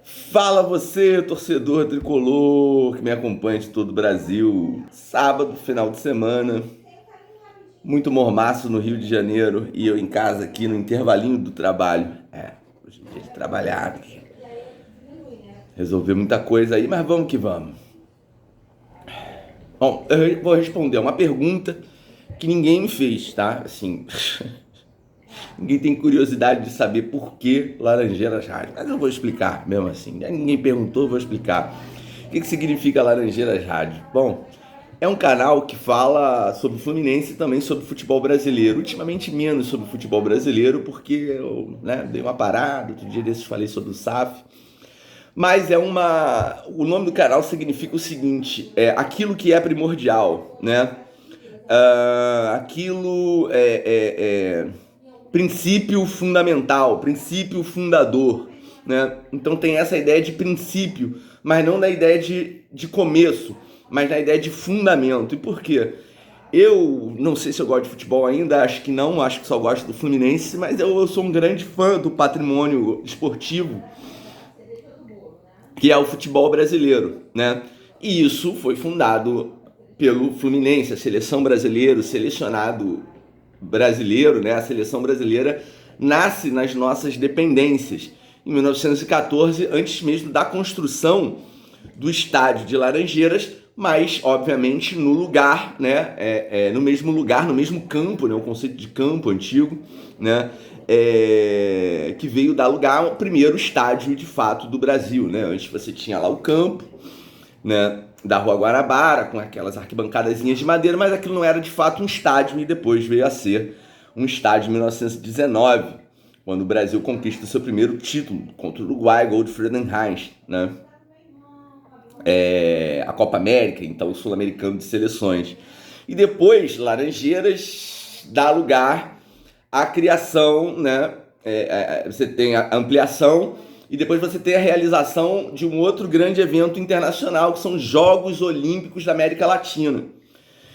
Fala você, torcedor tricolor que me acompanha de todo o Brasil. Sábado, final de semana, muito mormaço no Rio de Janeiro e eu em casa aqui no intervalinho do trabalho. Hoje é dia de trabalhar, resolver muita coisa aí, mas vamos que vamos. Bom, eu vou responder uma pergunta que ninguém me fez, tá? Assim, ninguém tem curiosidade de saber por que Laranjeiras Rádio, mas eu vou explicar mesmo assim. Ninguém perguntou, eu vou explicar. O que significa Laranjeiras Rádio? Bom, é um canal que fala sobre o Fluminense e também sobre o futebol brasileiro. Ultimamente menos sobre o futebol brasileiro, porque eu dei uma parada, outro dia desses falei sobre o SAF. Mas o nome do canal significa o seguinte: é aquilo que é primordial, né? Aquilo é princípio fundamental, princípio fundador, né? Então tem essa ideia de princípio, mas não na ideia de começo, mas na ideia de fundamento. E por quê? Eu não sei se eu gosto de futebol ainda, acho que não, acho que só gosto do Fluminense, mas eu sou um grande fã do patrimônio esportivo que é o futebol brasileiro, né? E isso foi fundado pelo Fluminense, a seleção brasileira, o selecionado brasileiro, né? A seleção brasileira nasce nas nossas dependências. Em 1914, antes mesmo da construção do estádio de Laranjeiras, mas obviamente no lugar, né? No mesmo lugar, no mesmo campo, né? O conceito de campo antigo, né? Que veio dar lugar ao primeiro estádio de fato do Brasil, né? Antes você tinha lá o campo, né, da Rua Guarabara, com aquelas arquibancadazinhas de madeira, mas aquilo não era de fato um estádio e depois veio a ser um estádio em 1919, quando o Brasil conquista o seu primeiro título contra o Uruguai, gol de Friedenreich, né? A Copa América, então o Sul-Americano de Seleções. E depois, Laranjeiras dá lugar à criação, né? Você tem a ampliação e depois você tem a realização de um outro grande evento internacional, que são os Jogos Olímpicos da América Latina.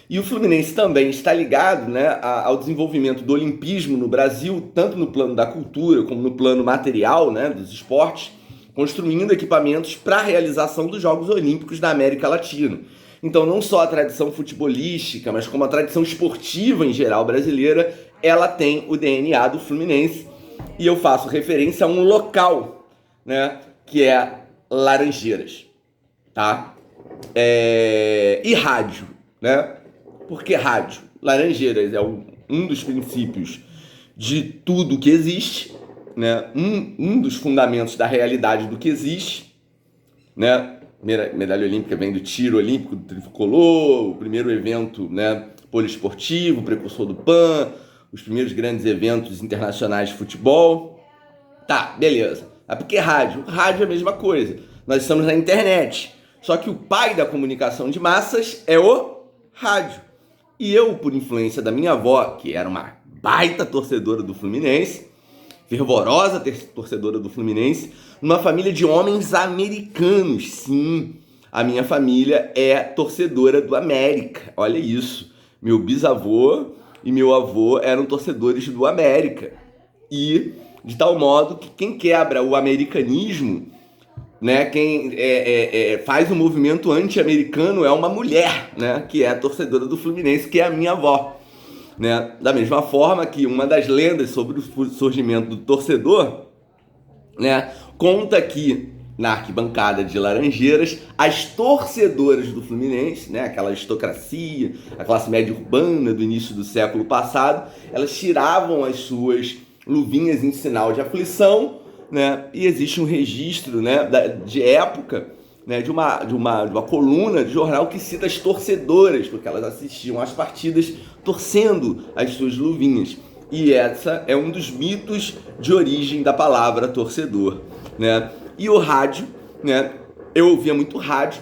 E o Fluminense também está ligado, né, ao desenvolvimento do olimpismo no Brasil, tanto no plano da cultura como no plano material, né, dos esportes, construindo equipamentos para a realização dos Jogos Olímpicos da América Latina. Então, não só a tradição futebolística, mas como a tradição esportiva em geral brasileira, ela tem o DNA do Fluminense. E eu faço referência a um local, né, que é Laranjeiras, tá? E rádio, né? Por que rádio? Laranjeiras é um dos princípios de tudo que existe, né? Um dos fundamentos da realidade do que existe, né? Medalha olímpica vem do tiro olímpico do tricolor, o primeiro evento, né, poliesportivo, precursor do PAN, os primeiros grandes eventos internacionais de futebol. Tá, beleza. Mas por que rádio? Rádio é a mesma coisa. Nós estamos na internet. Só que o pai da comunicação de massas é o rádio. E eu, por influência da minha avó, que era uma baita torcedora do Fluminense, fervorosa torcedora do Fluminense, numa família de homens americanos. Sim, a minha família é torcedora do América. Olha isso. Meu bisavô e meu avô eram torcedores do América. E de tal modo que quem quebra o americanismo, né, quem faz o movimento anti-americano é uma mulher, né, que é a torcedora do Fluminense, que é a minha avó. Né? Da mesma forma que uma das lendas sobre o surgimento do torcedor, né, conta que na arquibancada de Laranjeiras, as torcedoras do Fluminense, né, aquela aristocracia, a classe média urbana do início do século passado, elas tiravam as suas luvinhas em sinal de aflição, né, e existe um registro, né, de época, né, de uma coluna de jornal que cita as torcedoras, porque elas assistiam às partidas torcendo as suas luvinhas. E essa é um dos mitos de origem da palavra torcedor, né? E o rádio, né? Eu ouvia muito rádio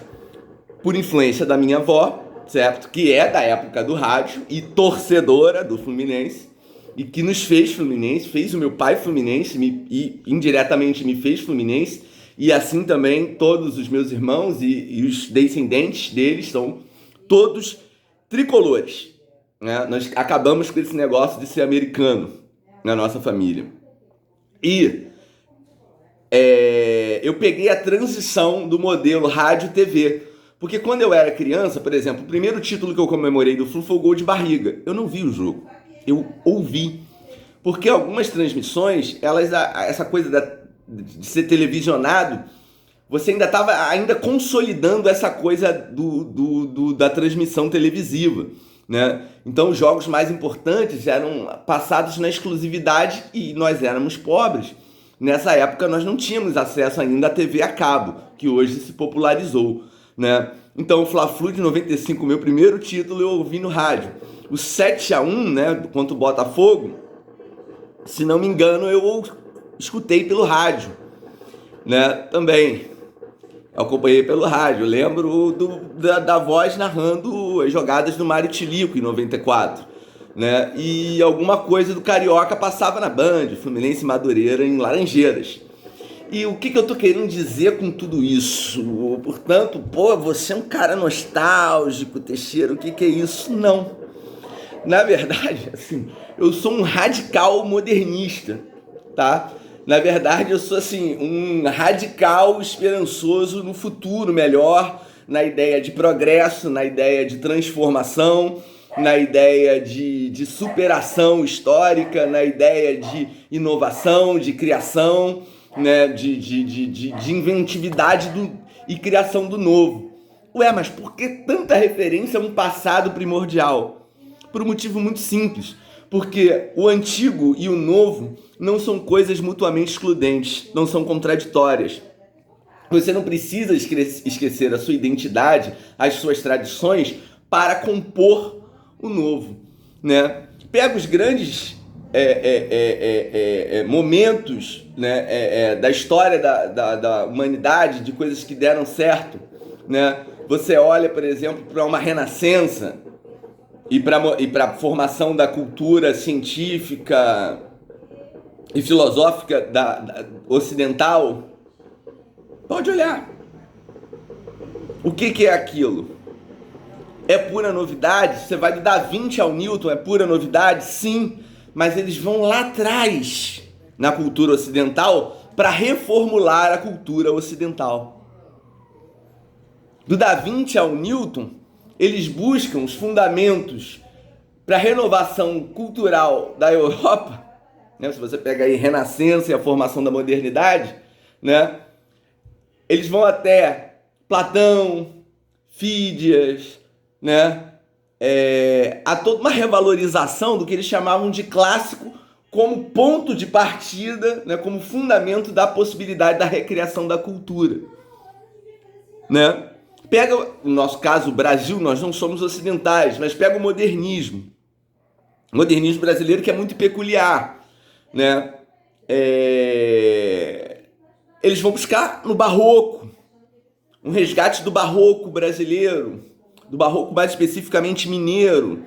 por influência da minha avó, certo? Que é da época do rádio e torcedora do Fluminense e que nos fez Fluminense, fez o meu pai Fluminense e indiretamente me fez Fluminense. E assim também todos os meus irmãos e os descendentes deles são todos tricolores, né? Nós acabamos com esse negócio de ser americano na nossa família. E eu peguei a transição do modelo rádio-TV. Porque quando eu era criança, por exemplo, o primeiro título que eu comemorei do Flu foi o Gol de Barriga. Eu não vi o jogo, eu ouvi. Porque algumas transmissões, essa coisa de ser televisionado, você ainda estava consolidando essa coisa da transmissão televisiva, né? Então os jogos mais importantes eram passados na exclusividade e nós éramos pobres. Nessa época nós não tínhamos acesso ainda à TV a cabo, que hoje se popularizou, né? Então o Fla-Flu de 95, meu primeiro título, eu ouvi no rádio. O 7-1, né, contra o Botafogo, se não me engano, eu escutei pelo rádio, né? Também eu acompanhei pelo rádio. Eu lembro da voz narrando as jogadas do Mário Tilico em 94, né? E alguma coisa do Carioca passava na Band, Fluminense e Madureira em Laranjeiras. E o que eu tô querendo dizer com tudo isso? Portanto, você é um cara nostálgico, Teixeira, o que é isso? Não. Na verdade, assim, eu sou um radical modernista, tá? Na verdade, eu sou, assim, um radical esperançoso no futuro melhor, na ideia de progresso, na ideia de transformação, na ideia de superação histórica, na ideia de inovação, de criação, né? de inventividade e criação do novo. Ué, mas por que tanta referência a um passado primordial? Por um motivo muito simples, porque o antigo e o novo não são coisas mutuamente excludentes, não são contraditórias. Você não precisa esquecer a sua identidade, as suas tradições, para compor o novo, né? Pega os grandes momentos, né, da história da humanidade, de coisas que deram certo, né? Você olha, por exemplo, para uma renascença, e para a formação da cultura científica e filosófica ocidental, pode olhar. O que é aquilo? É pura novidade? Você vai do Da Vinci ao Newton, é pura novidade? Sim, mas eles vão lá atrás na cultura ocidental para reformular a cultura ocidental. Do Da Vinci ao Newton, eles buscam os fundamentos para a renovação cultural da Europa, né? Se você pega aí Renascença e a formação da modernidade, né? Eles vão até Platão, Fídias, né? Há toda uma revalorização do que eles chamavam de clássico como ponto de partida, né? Como fundamento da possibilidade da recriação da cultura, né? Pega, no nosso caso, o Brasil, nós não somos ocidentais, mas pega o modernismo. O modernismo brasileiro, que é muito peculiar, né? Eles vão buscar no barroco, um resgate do barroco brasileiro, do barroco mais especificamente mineiro,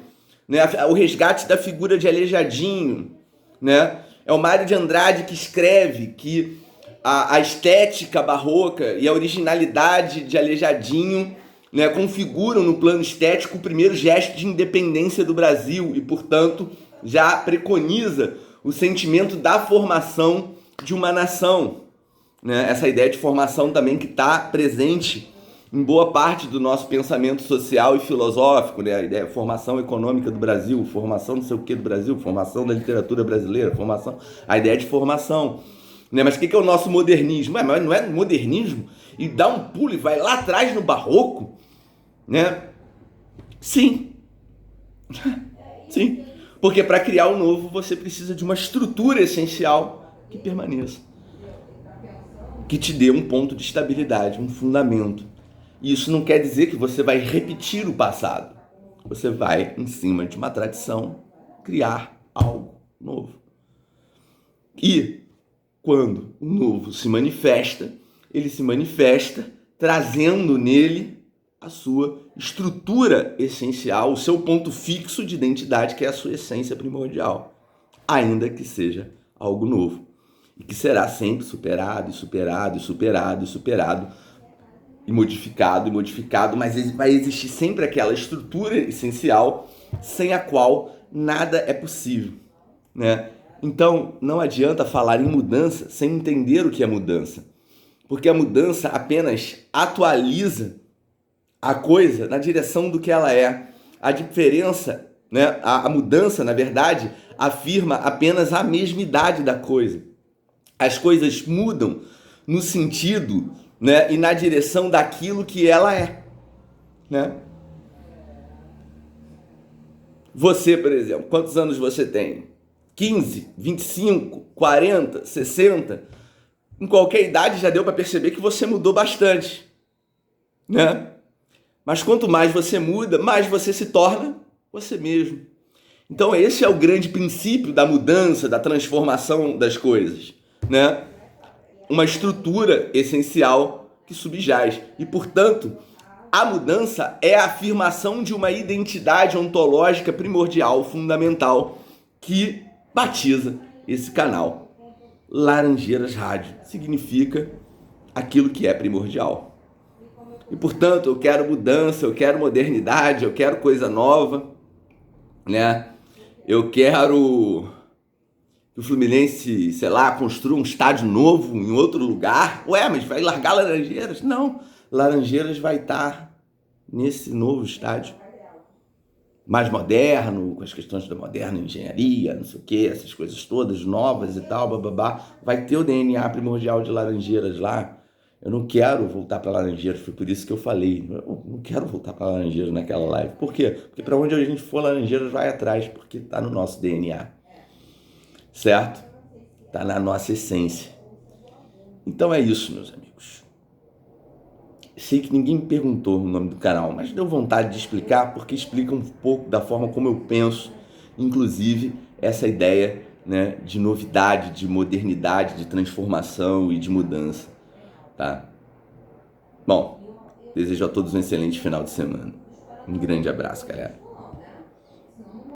né? O resgate da figura de Aleijadinho, né? É o Mário de Andrade que escreve que a estética barroca e a originalidade de Aleijadinho, né, configuram no plano estético o primeiro gesto de independência do Brasil e, portanto, já preconiza o sentimento da formação de uma nação, né? Essa ideia de formação também que está presente em boa parte do nosso pensamento social e filosófico, né? A ideia de formação econômica do Brasil, formação não sei o que do Brasil, formação da literatura brasileira, a ideia de formação. Né? Mas o que é o nosso modernismo? Mas não é modernismo? E dá um pulo e vai lá atrás no barroco? Né? Sim. Sim. Porque para criar o novo você precisa de uma estrutura essencial que permaneça. Que te dê um ponto de estabilidade, um fundamento. E isso não quer dizer que você vai repetir o passado. Você vai, em cima de uma tradição, criar algo novo. E quando o novo se manifesta, ele se manifesta trazendo nele a sua estrutura essencial, o seu ponto fixo de identidade, que é a sua essência primordial, ainda que seja algo novo. E que será sempre superado, e modificado, mas vai existir sempre aquela estrutura essencial sem a qual nada é possível, né? Então, não adianta falar em mudança sem entender o que é mudança, porque a mudança apenas atualiza a coisa na direção do que ela é. A diferença, né, a mudança, na verdade, afirma apenas a mesmidade da coisa. As coisas mudam no sentido, né, e na direção daquilo que ela é, né? Você, por exemplo, quantos anos você tem? 15, 25, 40, 60? Em qualquer idade já deu para perceber que você mudou bastante, né? Mas quanto mais você muda, mais você se torna você mesmo. Então esse é o grande princípio da mudança, da transformação das coisas, né? Uma estrutura essencial que subjaz. E, portanto, a mudança é a afirmação de uma identidade ontológica primordial, fundamental, que batiza esse canal. Laranjeiras Rádio significa aquilo que é primordial. E, portanto, eu quero mudança, eu quero modernidade, eu quero coisa nova, né? Eu quero que o Fluminense, sei lá, construa um estádio novo em outro lugar. Ué, mas vai largar Laranjeiras? Não, Laranjeiras vai estar nesse novo estádio. Mais moderno, com as questões da moderna engenharia, não sei o que, essas coisas todas novas e tal, bababá. Vai ter o DNA primordial de Laranjeiras lá. Eu não quero voltar para Laranjeiras, foi por isso que eu falei. Eu não quero voltar para Laranjeiras naquela live. Por quê? Porque para onde a gente for, Laranjeiras vai atrás, porque está no nosso DNA. Certo? Está na nossa essência. Então é isso, meus amigos. Sei que ninguém me perguntou o nome do canal, mas deu vontade de explicar, porque explica um pouco da forma como eu penso, inclusive essa ideia, né, de novidade, de modernidade, de transformação e de mudança. Tá? Bom, desejo a todos um excelente final de semana. Um grande abraço, galera.